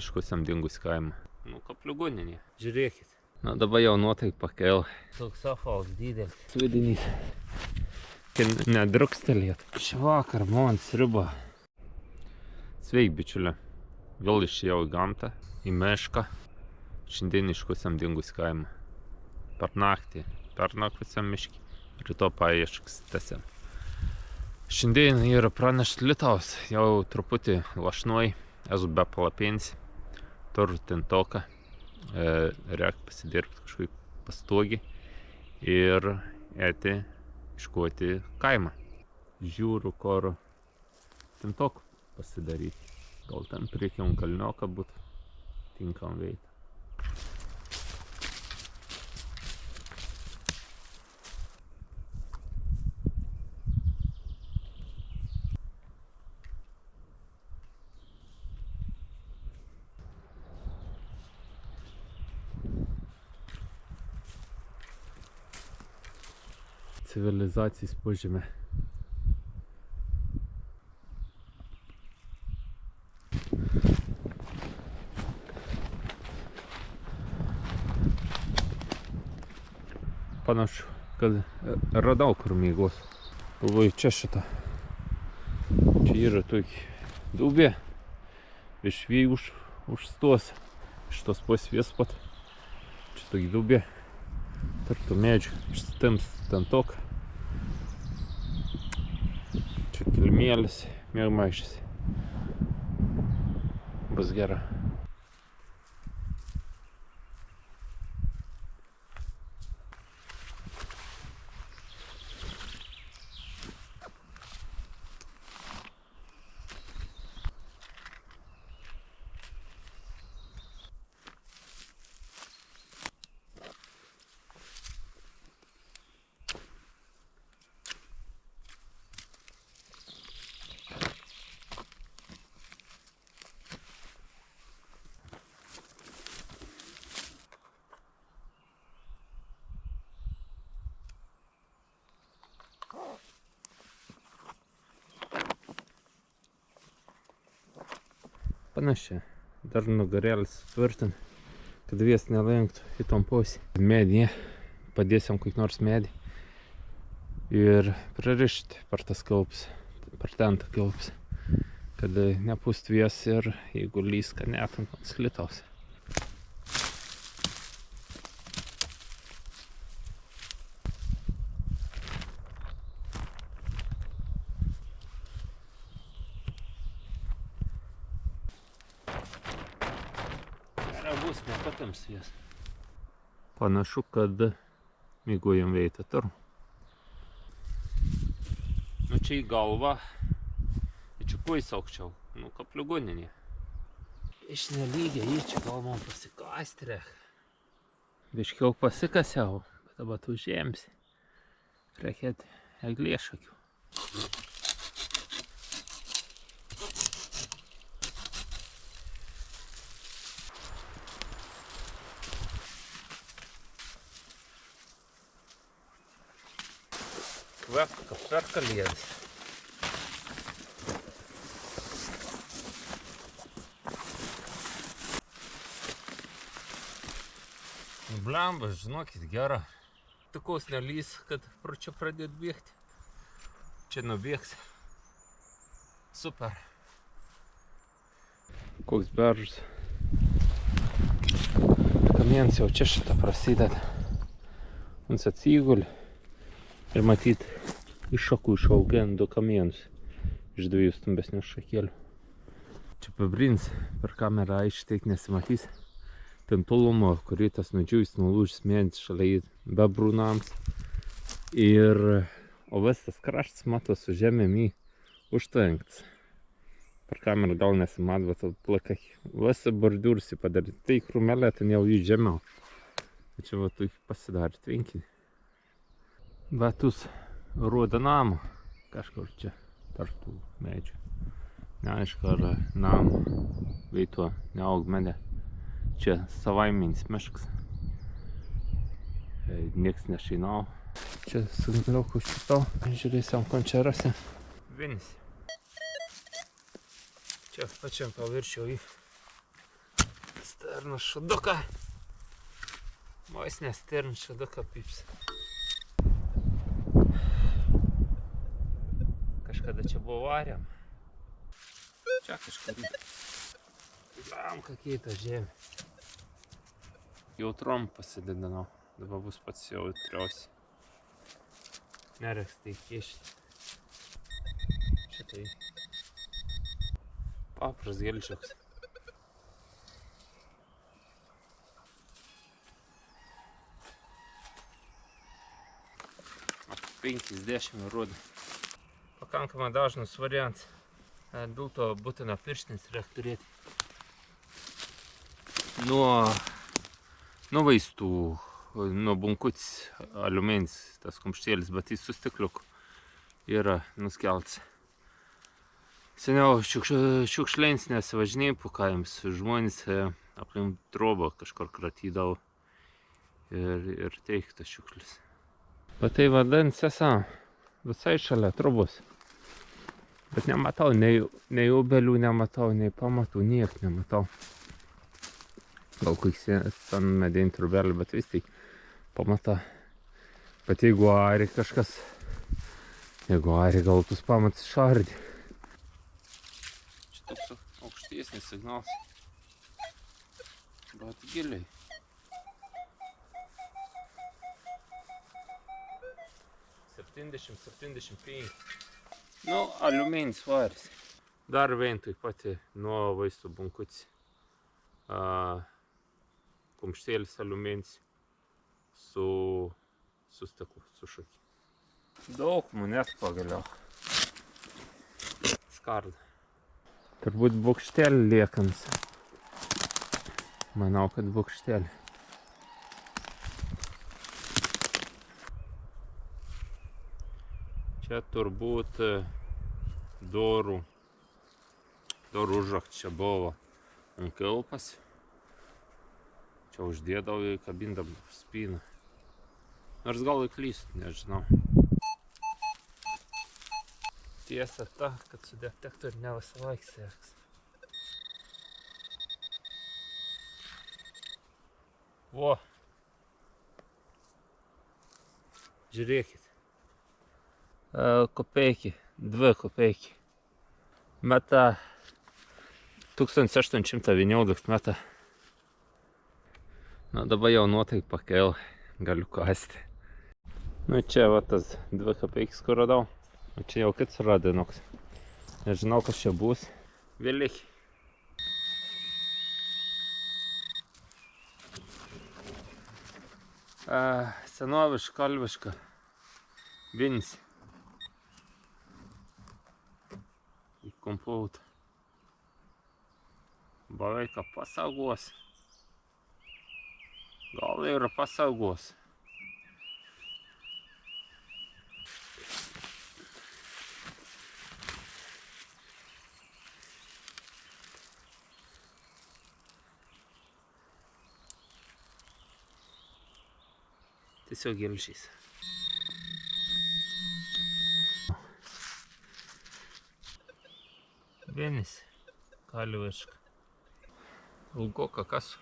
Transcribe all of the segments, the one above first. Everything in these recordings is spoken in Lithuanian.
Iškusiam dingus kaimą. Nu, kapliugoninė. Žiūrėkit. Na, dabar jau nuotaik pakel. Toks apvals didelis. Svidinys. Nedrukstelėt. Švakar man sriuba. Sveik, bičiulė. Vėl išėjau į gamtą, į mešką. Šiandien iškusiam dingus kaimą. Per naktį. Pernakvusiam miškį. Ryto paieškstėsiam. Šiandien yra pranešt Lietaus. Jau truputį lašnuoj. Esu be palapėnsi. Turiu tintoką. Reik pasidirbti kažkaip pastogį. Ir eiti iškuoti kaimą. Žiūriu, kur tintokų pasidaryti. Gal ten priekiam kalnioką būtų tinkam veitą. Civilizacijos požemė. Panašu, kad radau kur mėgos. Galvoju, čia šitą. Čia yra tokia dubė. Viešviai užstos. Iš tos pusės pat. Čia tokia dubė. Tarp tų medžių išsitims tintoką. Čia kilmėlis, mėgmaišys. Bus gera. Panašiai. Dar nugarėlis tvirtin, kad vies nelenktų į tom pusį. Medį, padėsim kokį nors medį ir pririšti per tas kilpus, per tentą kilpus, kad nepūst vies ir jeigu lys, kad net ant slitaus. Bus nepatims jas. Panašu, kad mėgojam veitą turiu. Nu čia į galvą. Čia kuo įsaukčiau. Nu kapliugoninė. Iš nelygia, jį čia gal man pasikasti reik. Biškiau pasikasiau, bet dabar tu žemsi. Reikėt eglėšakių. Kvepia, kaip per kalėdas. Blembas, žinokit, gera. Tikos nelys, kad pro čia pradėt bėgti. Čia nubėgs. Super. Koks beržas. Kamiens jau čia šitą prasideda. Mums atsiguli. Ir matyt, iš šakų išaugę du kamienus. Iš dviejų stambesnių šakėlių. Čia pabrins, per kamerą aiškiai nesimatys. Ten tolumo, kurį tas nudžiūjus nulūžęs medis šalia bebrų nams. O visas kraštas, mato, su žemėm užtvenktas. Per kamerą gal nesimat, bet plakai. Visą bordiūrus padaryti. Tai krūmelė ten jau jų žemiau. Čia va tokį pasidarė tvenkinį. Batus rodo namą kažkur čia tarp tų medžių. Neaišku, ar namą veito neaug medė. Čia savaiminis miškas. Nieks nešeinau. Čia sugliauku šitau. Žiūrėsim, kon čia rasim. Vienis. Čia pačiam paviršiau į Stirną šuduką. Vos ne stirną šuduką pips. Kažkada čia buvo varėm. Čia kažkada. Lam, kokie ta žemė. Jautrom pasididinau. Dabar bus pats jautriausi. Nereks tai kišti. Šitai. Papras gelčiuks. 50 rodo. Pakankamai dažnas variantas. Dėl to būtina pirštinis reikia turėti. Nuo vaistų, nuo bunkutis aliuminis tas kumštėlis, bet jis su stikliuku yra nuskeltas. Seniau šiukšlėns nesivažinėjau po kaimus, žmonės aplink trobą kažkur kratydavo ir teiktas šiukšlis. Bet tai vandens esą visai šalia trobos. Bet nematau, nei obelių nematau, nei pamatų, niek nematau. Gal kokį sen medinį trobelį, bet vis tik pamatau. Bet jeigu ari kažkas, gal tus pamatus šardė. Čia toks aukštesnis signalas. Bet giliai. Nu, aliuminis varis. Dar vien taip pat nuo vaistų bunkutis. Kumštėlis aliuminis su stiklu, su šukiu. Daug monetų pagaliau. Skarda. Turbūt bokštelį liekams. Manau, kad bokštelį. Čia turbūt dorų užraktas čia buvo ant kilpas. Čia uždėdavo į kabindam spyną. Nors gal įklystu, nežinau. Tiesa ta, kad su detektoriu ne visą laiką seks. Vo! Žiūrėkit. Kopeikį, 2 kopeikį. Meta 1811 metą. Na dabar jau nuotaik pakel, galiu kasti. Nu čia va tas 2 kopeikis, kur radau. O čia jau kits radinuks. Nežinau, kas čia bus. Vėliai. Senoviška, kalviška. Vinis. Į komplautą. Beveik pasaugos. Gal ir pasaugos. Tiesiog gelžys. Vienis, kalviška. Ilgoka kas.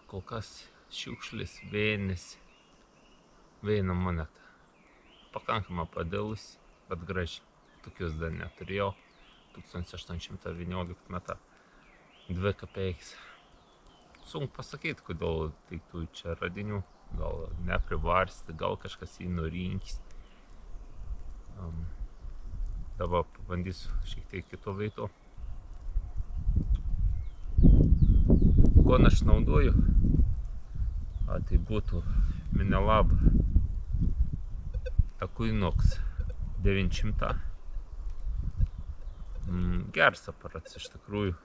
Kol kas šiukšlis, vienis. Viena moneta. Pakankamai padėlus, bet graži. Tokius dar neturėjau. 1811 metą. 2 kopeikis. Sunku pasakyti, kodėl teiktų čia radinių. Gal neprivarsti, gal kažkas jį nurinkis. Dabar pabandysiu šiek tiek kito veito. Ko aš naudoju? Tai būtų Minelab Equinox 900. Geras aparatas iš tikrųjų.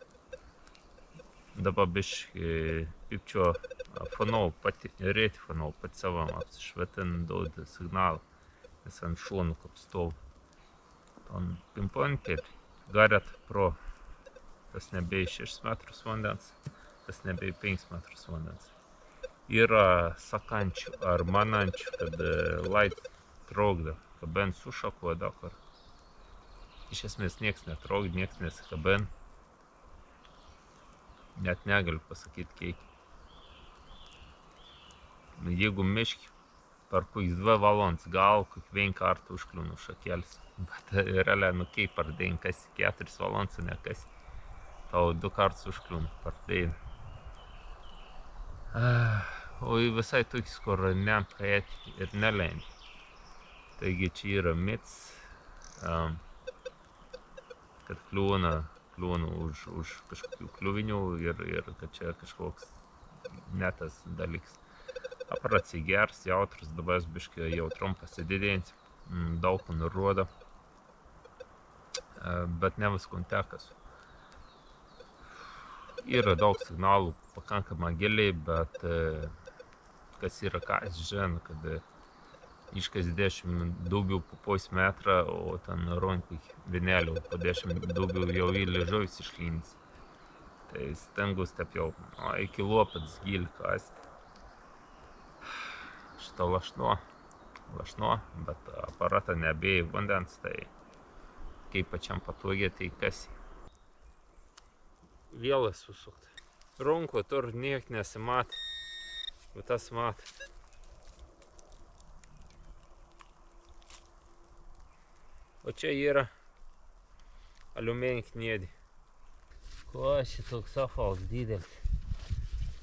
Dabar biškai pipčio fanau pati, rėti fanau pati savam apsišvetin daug signalą, nes ant šonų kapstov. Ton pimpointer Garrett Pro, tas nebei 6 metrus vandens, tas nebei 5 metrus vandens. Yra sakančių ar manančių, kad light trokda, kaben sušakuoda, kur iš esmės nieks netrokda, nieks nesikaben. net negaliu pasakyti kiek. Jeigu miški per kokias 2 valandas gal kiekvieną kartą užkliūnu šakelis. Bet realiai, kaip per dieną, kas 4 valandas, ne kas. Tau 2 kartus užkliūnu per dieną. O visai toks, kur nepraėti ir nelendi. Taigi čia yra mitas, kad kliūna už kažkokių kliuvinių ir kad čia kažkoks netas dalyks. Aparacija geras, jautrus, dabar biškai jautrum pasididinti, daug ko nurodo, bet ne viskon tekas. Yra daug signalų pakankamai giliai, bet kas yra kas žino, kad iškas 10 dubių po pus metrą, o ten ronkai vienelių po 10 dubių jau į liežuvis išlins. Tai stengus taip jau iki lopats gilį kasti. Šitą lašnuo, bet aparatą nebėjai vandens, tai kaip pačiam patogiai, tai kas. Vėlas susukta. Runko tur niek nesimat, bet tas mat. O čia yra aliuminį kniedį. Ko šitoks apvalks didelis.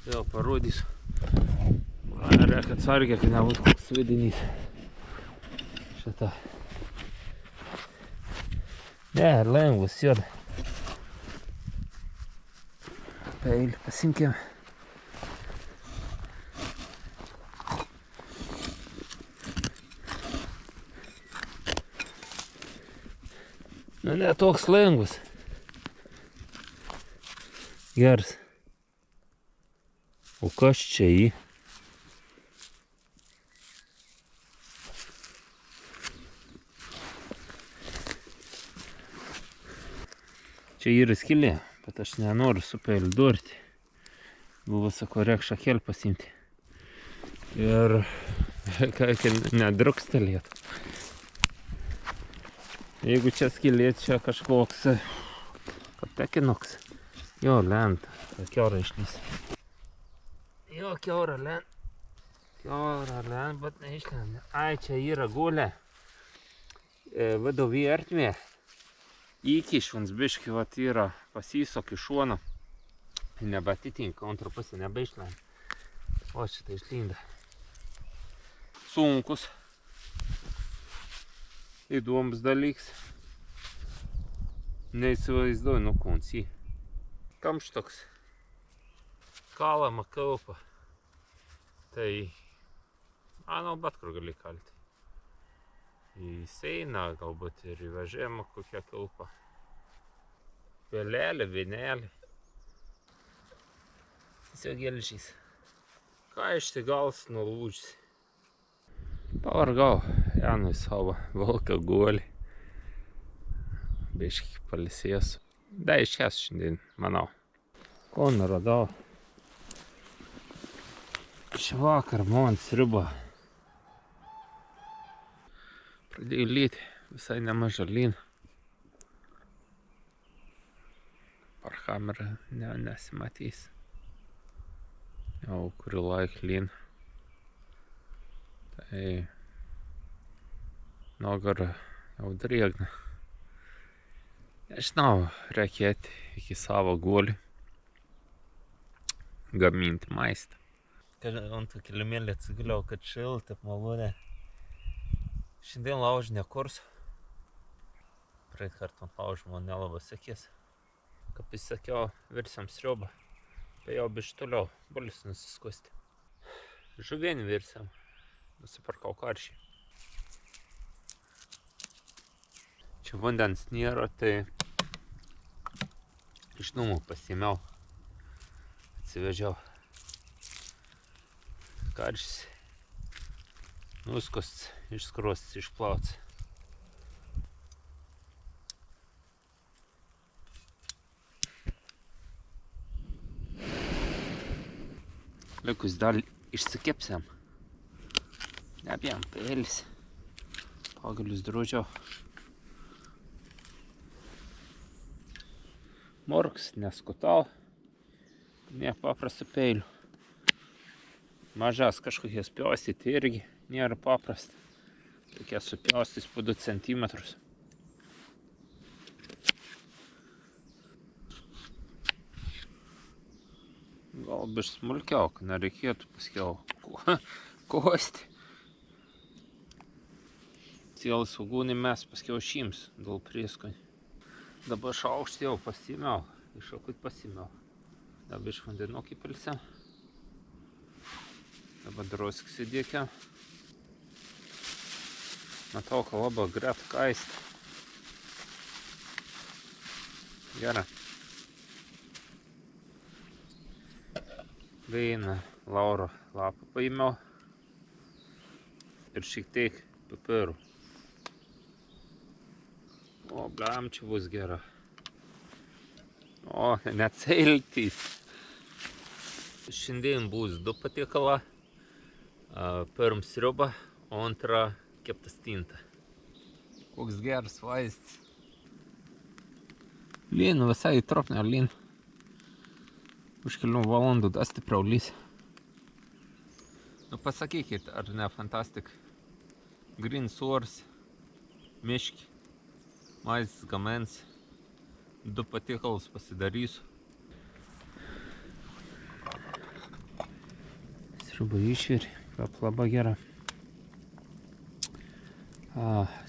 Vėl parodysiu. Reikia atsargiai, kad nebūtų koks svidinys. Šitą. Ne, lengvas juoda. Peilį pasimkime. Nu, ne toks lengvas. Geras. O kas čia jį? Čia yra skylė, bet aš nenoriu su peiliu durti. Buvo sako, reik šakelį pasimti. Ir kad nedrukstelėtų. Jeigu čia skylė, čia kažkoks patekinuks. Jo, lenta. Kiaura išlys. Jo, kiaura lenta. Kiaura lenta, bet neišlenda. Ai, čia yra gulė. Vadovį ertmė. Įkišvans biški vat yra pasisok iš šono. Nebatitinka, antrą pusę nebeišlenda. O šitą išlinda. Sunkus. Įdomus dalyks. Neįsivaizduoju, nu kons jį. Kamštoks. Kalama kaupa. Tai, manau, bet kur gali kalti. Į seiną, galbūt ir į vežimą kokią kilpą. Vėlelį, vienelį. Tiesiog gelžys. Ką išsigals nulūžys. Pavargau, Janui savo vilką guolį. Biškį palisėsiu. Da išės šiandien, manau. Ko nuradau? Švakar man sriuba. Pradėjau lyti visai nemažą lyną. Per kamerą nesimatys. Jau kurį laiką lyną. Tai nugarą jau drėgna. Nežinau, reikia iki savo guolį gaminti maistą. Ant kilimėlį atsiguliau, kad šilta, malonė. Šiandien laužį nekursiu. Praeit kartą ant laužį man nelabai sekės. Kaip jis sakiau, virsiam sriubą. Tai jau biškį toliau, bulius nusiskusti. Žuvienį virsiam. Nusipirkau karšį. Čia vandens nėra, tai iš namų pasiėmiau. Atsivežiau. Karšis. Nuskust, išskrostis, išplauts. Likus dar išsikepsiam. Nebijam, peilis. Pagalius drožiau. Morks neskutau. nepaprastu peiliu. Mažas kažkokias pjaustyti irgi nėra paprasta. Tokie supjaustys po 2 centimetrus. Gal biš smulkiau, kad nereikėtų paskiau kosti. Ciel svogūnį mes paskiau šims dėl prieskonių. Dabar šaukštį jau pasimiau, iššakut pasimiau. Dabar iš vandenokį pilsiam. Dabar druską įdėkiam. Matau, kad labai greit kaista. Gerai. Veina lauro lapą paėmiau. Ir šiek tiek pipirų. O, bliam, čia bus gera. O, net seiltys. Šiandien bus 2 patiekalą. Pirm sriuba, o antra kepta stinta. Koks geras vaistas. Lyn visai tropnė lyn. Už kelių valandų dar stipriau lys. Nu pasakykit, ar ne fantastika. Green source, miški. Maistas gamens, 2 patiekalus pasidarysiu. Sriubą išveri, kaip labai gera.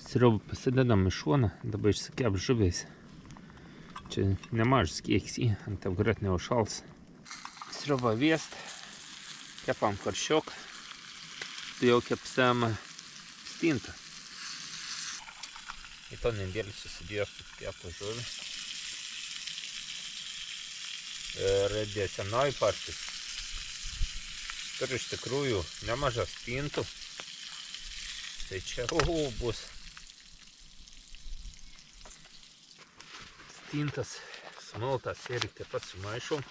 Sriubą pasidedam į šoną, dabar išsikep žuviais. Čia nemažas kiekis į, ant taip greit neužšals. Sriubą viest, kepam karšiok, tai jau kepsam stintą. Į to nedėlį susidėsiu kepą žuvį. Ir dėsianoji partis. Turi iš tikrųjų nemažas stintų. Tai čia bus stintas, smiltas ir taip pat sumaišom.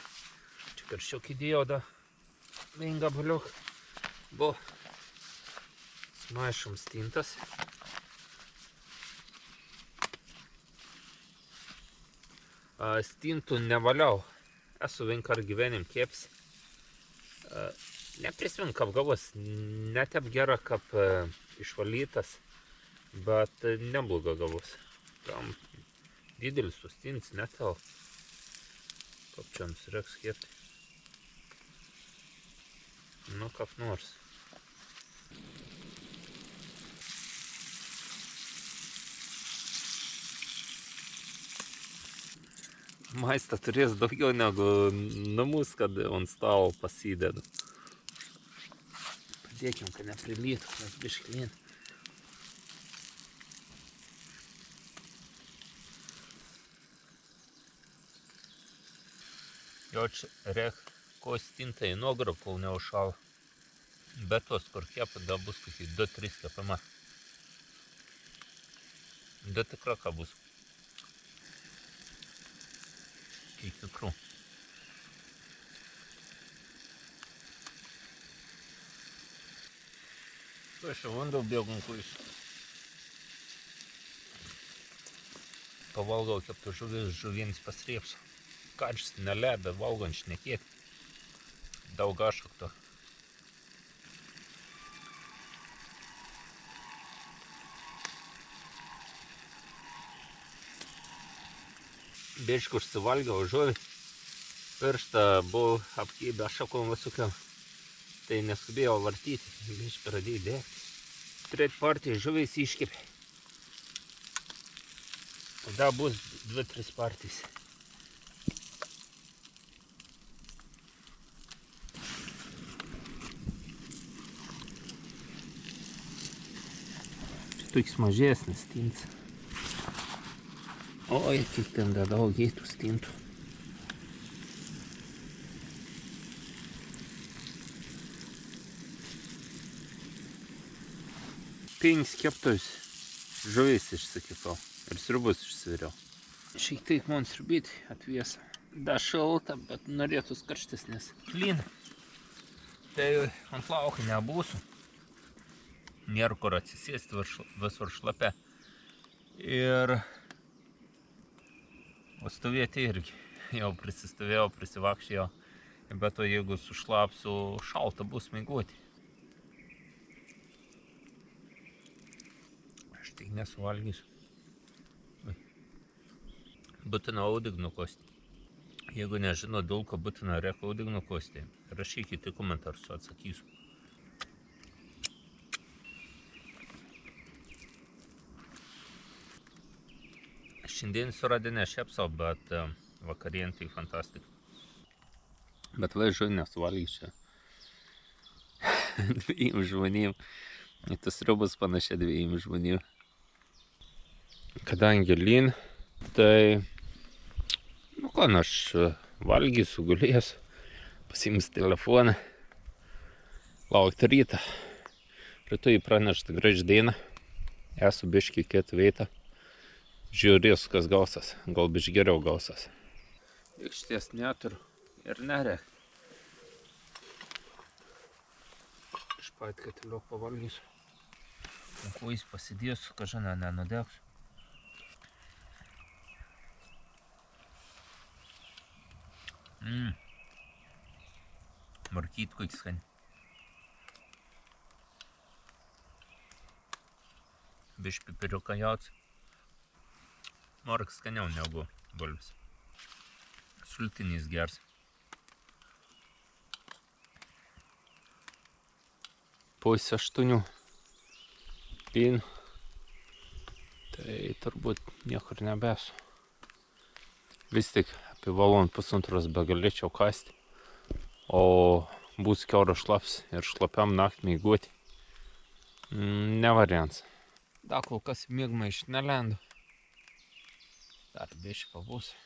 Čia karšiok įdėjau da vien gabaliuk. Buvo sumaišom stintas. Stintų nevaliau. Esu vienkart gyvenim keps. Neprisimenu, kaip gavos. Ne taip gera, kaip išvalytas, bet nebloga gavos. Tam didelis tos stintas netau. Kaip čia reiks kepti. Nu, kaip nors. Maistą turės daugiau negu namus, kad ant stalo pasidedu. Padėkim, kad neprilytų, nes biškį lyn. Jau čia reik, ko stintai nuogarą kol neužšalo. Bet tos, kur kepa, da bus kokį 2-3 kepama. Da tikra, ką bus. Kiek tikrų. Aš jau vandau bėgum kuis. Pavalgau keptų žuvis, žuviens pasriepsiu. Kadžis nelė, bet valgant šnekėti. Daug ašakto. Biškį užsivalgiau žuvį. Pirštą buvau apkybę ašakom visukiam. Tai neskubėjau vartyti. Biškį pradėjau dėkti. 3 partijas žuviais iškepė. Tada bus 2-3 partijas. Čia toks mažesnis stintas. Oi, kiek ten daug tų stintų. Penkis keptus žuvis išsikepau ir sriubus išsiviriau. Šiek tiek man sriubyti atvėsa. Da šalta, bet norėtus karštesnės. Lyn. Tai ant lauko nebūsiu. Nėra kur atsisėsti visur šlapia. Ir o stovėti irgi. Jau prisistovėjau, prisivakšėjau. Bet to jeigu sušlapsiu, šalta bus miegoti. Aš tik nesuvalgysiu. Būtina audinų kosti. Jeigu nežino, dėl ko būtina reikia audinų kosti, rašykite komentarus, atsakysiu. Šiandien suradinę šepsą, bet vakarien tai fantastika. Bet važiuoju nesuvalgysiu. Dviem žmonėm. Tas sriubas panašiai dviem žmonėm. Kadangi lyn, tai aš valgysiu, gulėsiu, pasiims telefoną, laukti rytą. Rytoj pranešti gražią dieną, esu biškį kitą vietą. Žiūrėsiu, kas gausas, gal biškį geriau gausas. Aikštės neturiu ir nereikia. Aš pat katiliok pavalgysiu. Kuo jis pasidėsiu, kažką nenudegsiu. Markytku skani. Biškį pipiriuką jauts. Mark skaniau negu bulvis. Sultinys gers. Pusė 8. Lyn. Tai turbūt niekur nebesu. Vis tik apie valandą pusantros begalėčiau kasti. O bus kiauras šlaps ir šlapiam naktį miegoti. Ne variants. Dar kol kas miegmaišį nelendo. Dar biškį pabūsiu.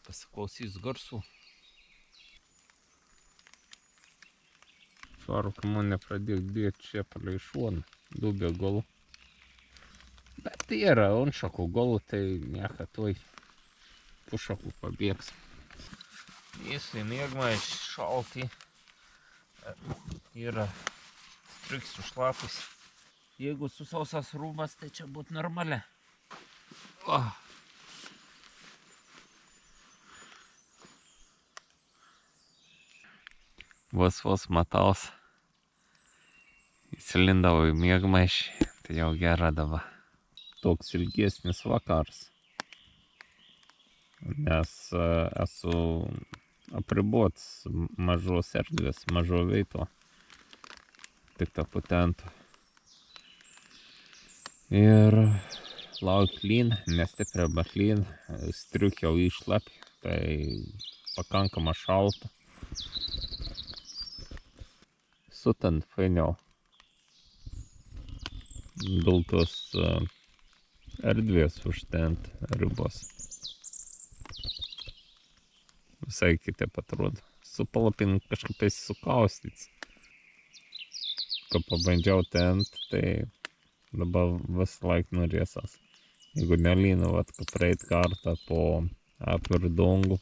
Pasiklausys garsų. Svaru, kad man nepradėk dėti čia palei šoną. Dubė galų. Bet tai yra ant šakų galų, tai nieka tuoj po šakų pabėgs. Jisai miegmaišį šaltai. Yra striksiu šlapus. Jeigu su sausas rūbas, tai čia būtų normalia. Vos mataus. Įsilindavau į miegmaišį, tai jau gera dabar. Toks ilgesnis vakaras. Nes esu apribots mažos erdvės, mažo veito. Tik tą potentų. Ir laukiu lyn, nestipriai, bet lyn. Striukiau išlapį, tai pakankama šalta. Sutant fainiau. Dėl tos erdvės užtent ribos. Visai kitaip atrodo. Su palapin kažkaip sukaustyts. Kai pabandžiau tent, tai dabar vis laik norėsas. Jeigu nelynų, kad praeit kartą po atvirų dangų,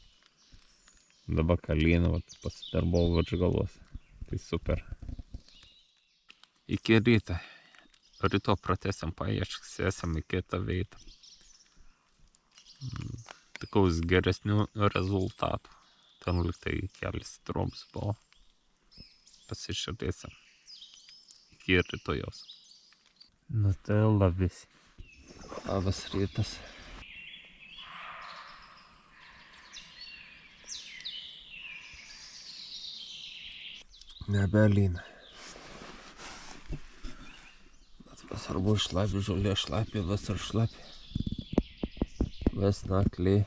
dabar kalynų, pasidarbau virš galvos. Tai super. Iki ryto. Ryto pratęsim paieškas, esam į kitą vietą. Tikaus geresnių rezultatų. Ten liktai kelis trumps buvo. Pasižiūrėsim. Iki rytojaus. Nu tai labas. Labas rytas. Nebelyna. Bet pasvarbu šlapi, žolė šlapi, vasar šlapi. Ves nakliai.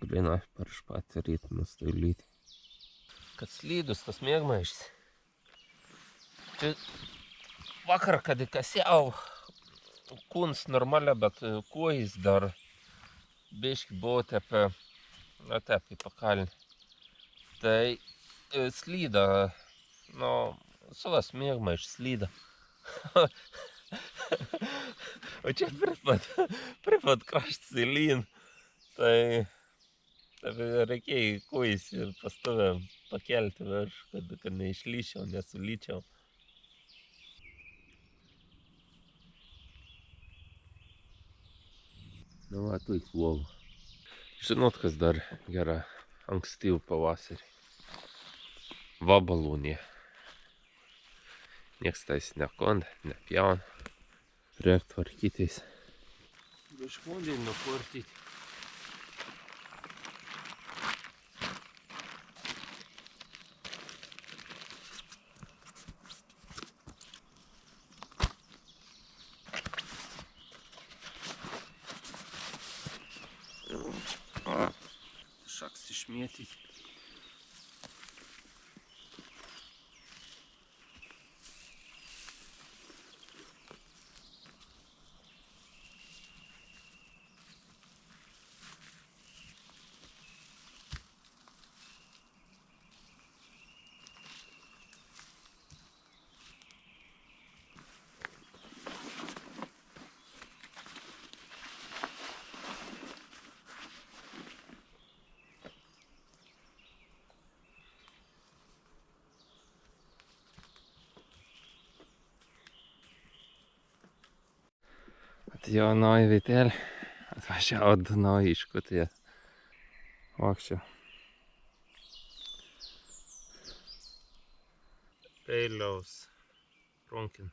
Grina prieš patį rytą nustolyti. Kad slydus tas miegmaišis. Čia vakar, kad įkasiau kūns normalia, bet kojais dar biškį buvo tepi pakalnį. Tai slyda, savas miegmaišis slyda. O čia pripat kraštas į lyn. Tai reikėjo kojais ir pastovę pakelti virš, kad neišlyčiau, nesulyčiau. Nu va, tu į lovą. Žinot, kas dar gera ankstyvų pavasarį? Vabalūnė. Nieks tais nekond, nepjauna. Reik tvarkytis. Išmondė nuportyti. Šaks išmėtyti. Atėjo nauja vietėlė. Atvažiavo du nauji iškutie. Vakščio. Peiliaus. Runkin.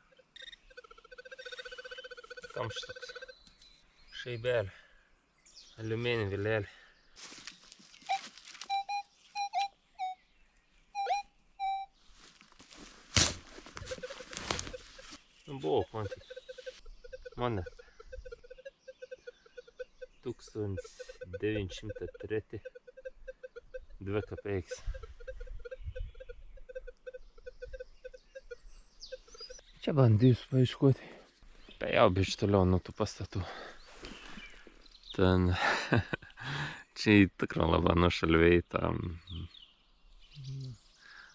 Kamštoks. Šaibelė. Aliuminį vilėlė. Buvo kvantai. Monet. 1903 2 kapeiks. Čia bandys paieškoti. Jau biškį toliau nuo tų pastatų. Ten čia tikrai labai nušalviai tam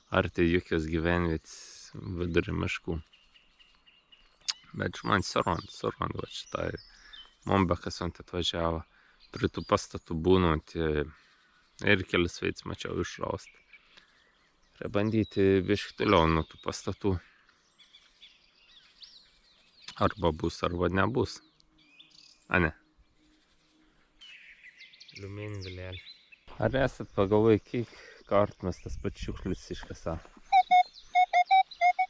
arti jokios gyvenvietės vidury miškų. Bet žmonės surand va šitai Mombekas ant atvažiavo. Prie tų pastatų būnant ir kelis veids mačiau išraust. Reikia bandyti biškį toliau nuo tų pastatų. Arba bus, arba nebus. A ne. Aliuminį vilėlį. Ar esat pagalvoję, kiek kart mes tas pats šiukšlius iškasam?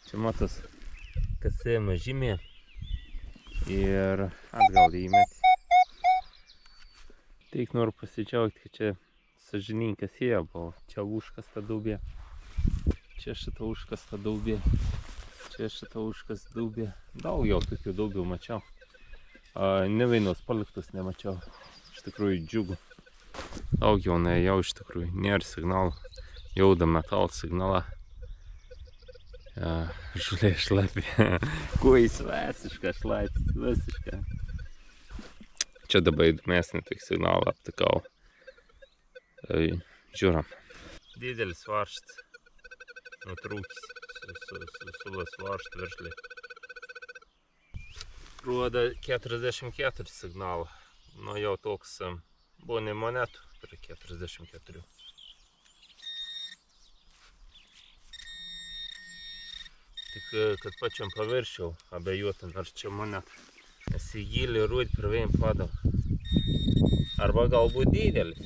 Čia matos, kasėjama žymė ir atgal įmeti. Tik noriu pasidžiaugti, kad čia sąžininkas jie buvo. Čia užkasta duobė. Čia šita užkasta duobė. Čia šita užkasta duobė. Daug jau tokių duobių mačiau. Ne vienos paliktus nemačiau. Iš tikrųjų džiugu. Daug jau neėjau iš tikrųjų. Nėra signalų. Jauda metal signalą. Žulė šlapė. Kuis visiška šlapė. Visiška. Čia dabar įdomesnį tik signalą aptikau. Žiūram. Didelis varžtas. Nutrūkis. Sulas varžt viršliai. Roda 44 signalą. Nu jau toks buvo ne monetų prie 44. Tik kad pačiam paviršiau abejotin, ar čia moneta. Nes į gilį ruot per vien padau. Arba galbūt didelis.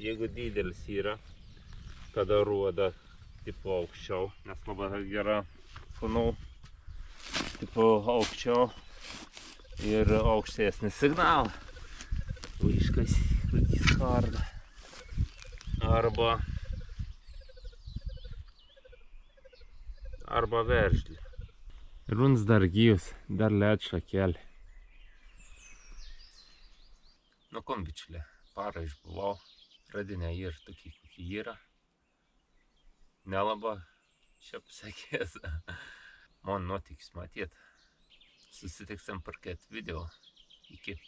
Jeigu didelis yra, tada ruoda tipo aukščiau. Nes labai gera funau tipo aukščiau ir aukštesnį signalą. Vaikas skarda. Arba veržlį. Runs dar gyvas, dar led šakelį. Nu kom bičiulė, parą išbuvau, radinė ir tokie kokie yra. Nelaba čia pasakės. Man nuotiks matyt. Susitiksim per kitą video. Iki.